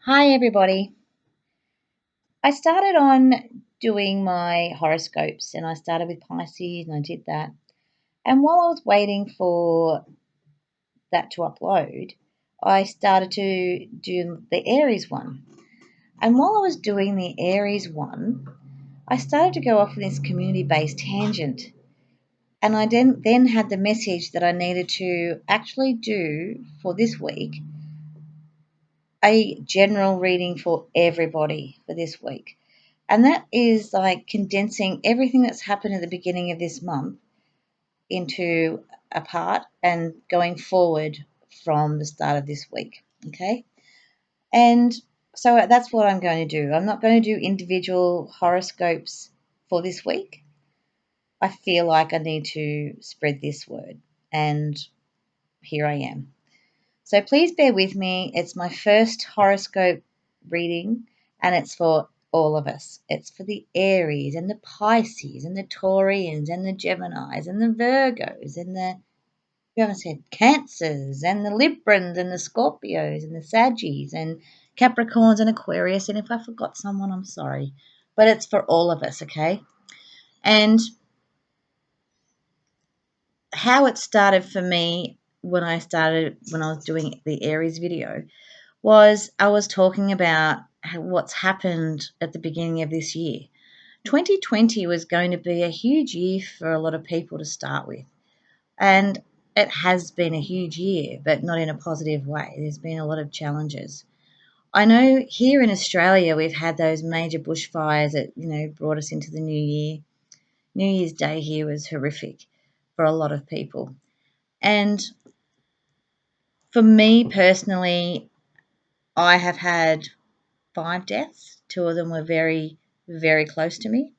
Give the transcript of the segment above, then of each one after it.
Hi, everybody. I started on doing my horoscopes and I started with Pisces and I did that. And while I was waiting for that to upload, I started to do the Aries one. And while I was doing the Aries one, I started to go off on this community based tangent. And I then had the message that I needed to actually do for this week a general reading for everybody for this week. And that is like condensing everything that's happened at the beginning of this month into a part and going forward from the start of this week. Okay. And so that's what I'm going to do. I'm not going to do individual horoscopes for this week. I feel like I need to spread this word. And here I am. So please bear with me. It's my first horoscope reading, and it's for all of us. It's for the Aries and the Pisces and the Taurians and the Geminis and the Virgos and the, you haven't said, Cancers and the Librans and the Scorpios and the Saggies and Capricorns and Aquarius. And if I forgot someone, I'm sorry. But it's for all of us, okay? And how it started for me when I was doing the Aries video was I was talking about what's happened at the beginning of this year. 2020 was going to be a huge year for a lot of people to start with. And it has been a huge year, but not in a positive way. There's been a lot of challenges. I know here in Australia we've had those major bushfires that, brought us into the new year. New Year's Day here was horrific for a lot of people. And for me personally, I have had 5 deaths. 2 of them were very, very close to me.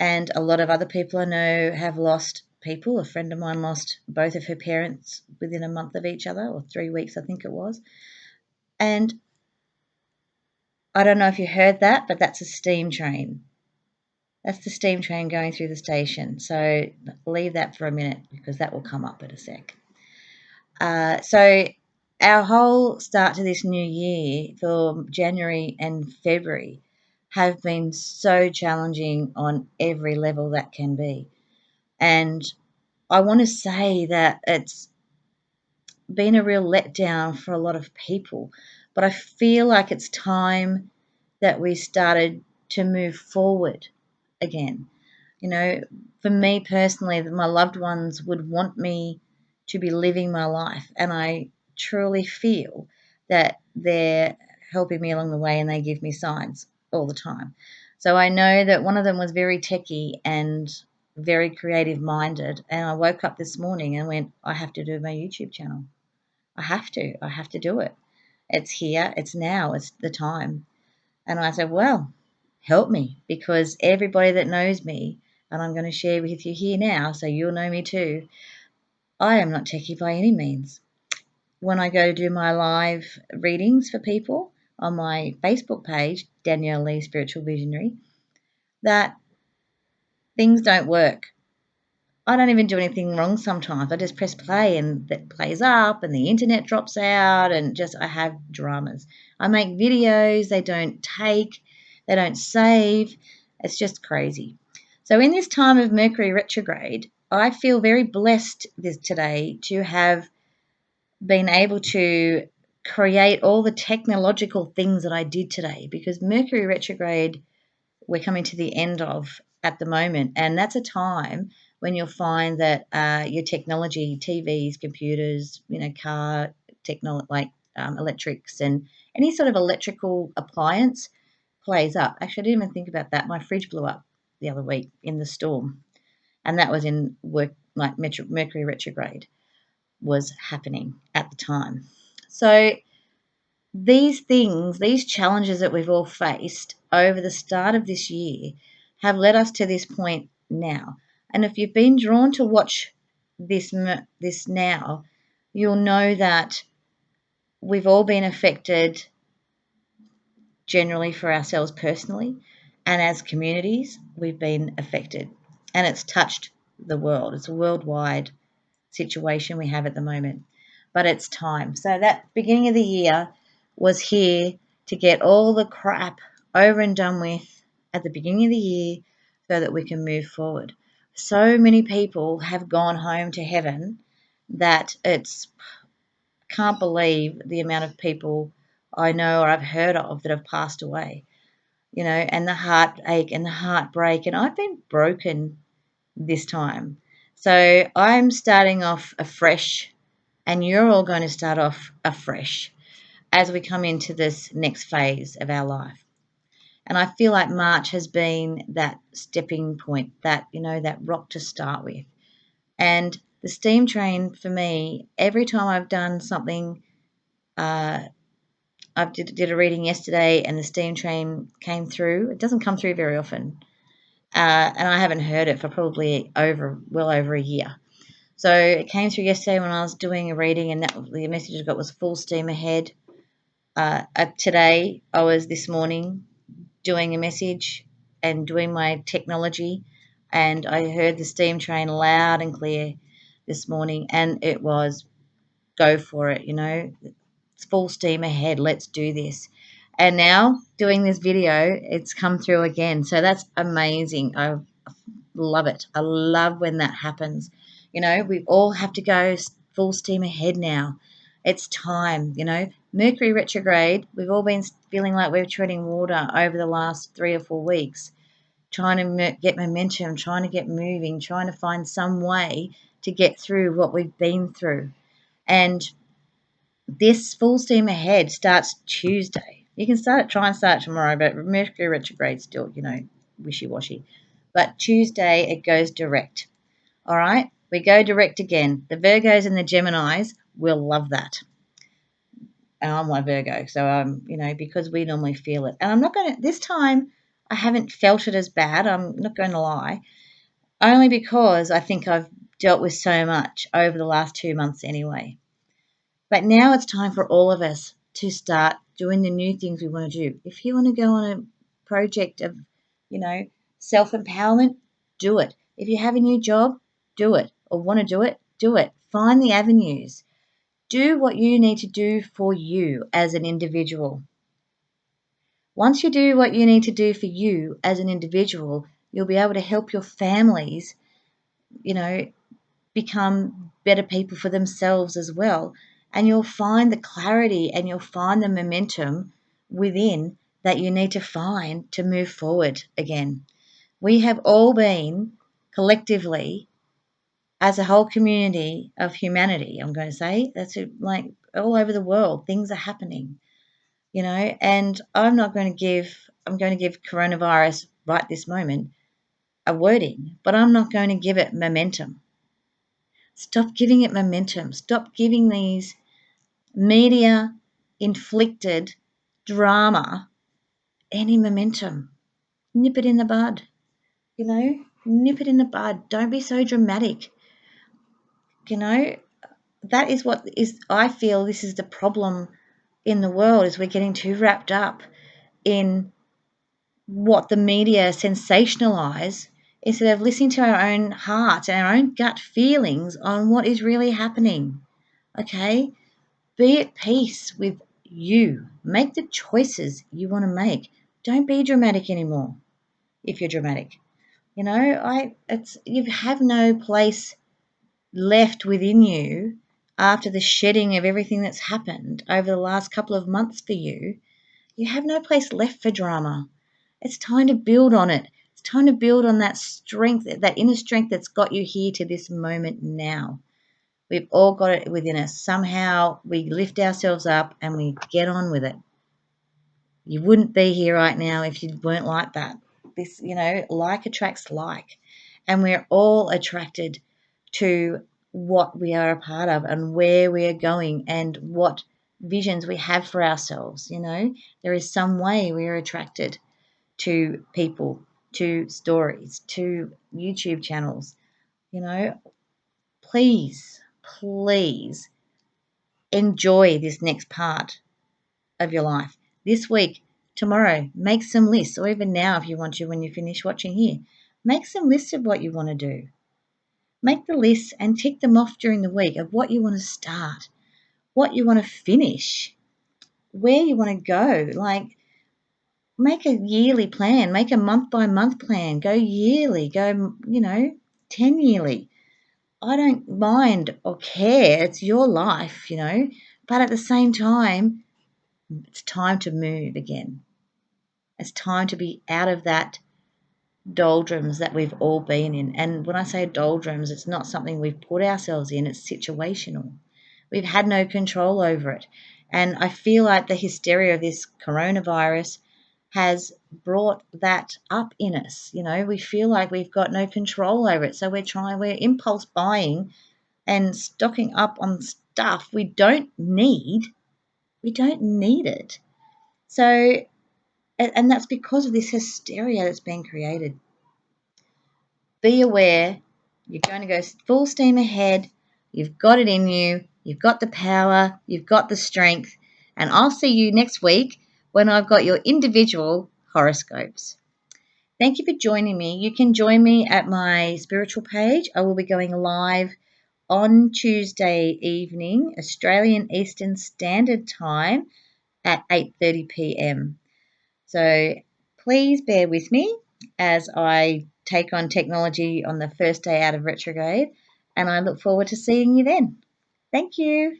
And a lot of other people I know have lost people. A friend of mine lost both of her parents within a month of each other, or 3 weeks, I think it was. And I don't know if you heard that, but that's a steam train. That's the steam train going through the station. So leave that for a minute because that will come up in a sec. So our whole start to this new year for January and February have been so challenging on every level that can be. And I want to say that it's been a real letdown for a lot of people, but I feel like it's time that we started to move forward again. For me personally, my loved ones would want me to be living my life, and I truly feel that they're helping me along the way and they give me signs all the time. So I know that one of them was very techy and very creative minded, and I woke up this morning and went, I have to do my YouTube channel. I have to do it. It's here, it's now, it's the time. And I said, well, help me, because everybody that knows me, and I'm going to share with you here now so you'll know me too, I am not techie by any means. When I go to do my live readings for people on my Facebook page, Danielle Lee Spiritual Visionary, that things don't work. I don't even do anything wrong sometimes. I just press play and that plays up and the internet drops out and just I have dramas. I make videos, they don't save. It's just crazy. So in this time of Mercury retrograde, I feel very blessed today to have been able to create all the technological things that I did today, because Mercury retrograde we're coming to the end of at the moment, and that's a time when you'll find that your technology, TVs, computers, car technology, like electrics and any sort of electrical appliance plays up. Actually, I didn't even think about that. My fridge blew up the other week in the storm, and that was in work, like Mercury retrograde was happening at the time. So these things, these challenges that we've all faced over the start of this year have led us to this point now. And if you've been drawn to watch this now, you'll know that we've all been affected generally for ourselves personally, and as communities, we've been affected. And it's touched the world. It's a worldwide situation we have at the moment. But it's time. So that beginning of the year was here to get all the crap over and done with at the beginning of the year so that we can move forward. So many people have gone home to heaven that it's can't believe the amount of people I know or I've heard of that have passed away, and the heartache and the heartbreak. And I've been broken this time. So I'm starting off afresh, and you're all going to start off afresh as we come into this next phase of our life. And I feel like March has been that stepping point, that rock to start with. And the steam train for me, every time I've done something, uh, I did a reading yesterday and the steam train came through. It doesn't come through very often. And I haven't heard it for probably well over a year. So it came through yesterday when I was doing a reading, and the message I got was full steam ahead. Today, this morning, doing a message and doing my technology, and I heard the steam train loud and clear this morning, and it was go for it, it's full steam ahead, let's do this. And now doing this video, it's come through again, so that's amazing. I love it. I love when that happens. We all have to go full steam ahead now. It's time. Mercury retrograde, we've all been feeling like we're treading water over the last 3 or 4 weeks, trying to get momentum, trying to get moving, trying to find some way to get through what we've been through. And this full steam ahead starts Tuesday. You can try and start tomorrow, but Mercury retrograde still, wishy-washy. But Tuesday it goes direct. All right, we go direct again. The Virgos and the Geminis will love that. And I'm my Virgo, so because we normally feel it. And I'm not going to this time. I haven't felt it as bad. I'm not going to lie, only because I think I've dealt with so much over the last 2 months anyway. But now it's time for all of us to start doing the new things we want to do. If you want to go on a project of, self-empowerment, do it. If you have a new job, do it. Or want to do it, do it. Find the avenues. Do what you need to do for you as an individual. Once you do what you need to do for you as an individual, you'll be able to help your families, become better people for themselves as well. And you'll find the clarity and you'll find the momentum within that you need to find to move forward again. We have all been collectively, as a whole community of humanity, I'm going to say, like all over the world, things are happening, and I'm going to give coronavirus right this moment a wording, but I'm not going to give it momentum. Stop giving it momentum. Stop giving these media inflicted drama any momentum. Nip it in the bud. Nip it in the bud. Don't be so dramatic. That is what is, I feel this is the problem in the world, is we're getting too wrapped up in what the media sensationalize instead of listening to our own heart and our own gut feelings on what is really happening. Okay? Be at peace with you. Make the choices you want to make. Don't be dramatic anymore if you're dramatic. You have no place left within you after the shedding of everything that's happened over the last couple of months for you. You have no place left for drama. It's time to build on it. It's time to build on that strength, that inner strength that's got you here to this moment now. We've all got it within us. Somehow we lift ourselves up and we get on with it. You wouldn't be here right now if you weren't like that. This, like attracts like. And we're all attracted to what we are a part of and where we are going and what visions we have for ourselves. There is some way we are attracted to people, to stories, to YouTube channels. Please, please enjoy this next part of your life. This week, tomorrow, make some lists, or even now if you want to when you finish watching here. Make some lists of what you want to do. Make the lists and tick them off during the week of what you want to start, what you want to finish, where you want to go. Like, make a yearly plan, make a month by month plan, go yearly, go, 10 yearly. I don't mind or care. It's your life, but at the same time, it's time to move again. It's time to be out of that doldrums that we've all been in. And when I say doldrums, it's not something we've put ourselves in, it's situational. We've had no control over it. And I feel like the hysteria of this coronavirus has brought that up in us. We feel like we've got no control over it. So we're impulse buying and stocking up on stuff we don't need. We don't need it. So, and that's because of this hysteria that's been created. Be aware, you're going to go full steam ahead. You've got it in you. You've got the power. You've got the strength. And I'll see you next week when I've got your individual horoscopes. Thank you for joining me. You can join me at my spiritual page. I will be going live on Tuesday evening, Australian Eastern Standard Time at 8:30 p.m. So please bear with me as I take on technology on the first day out of retrograde, and I look forward to seeing you then. Thank you.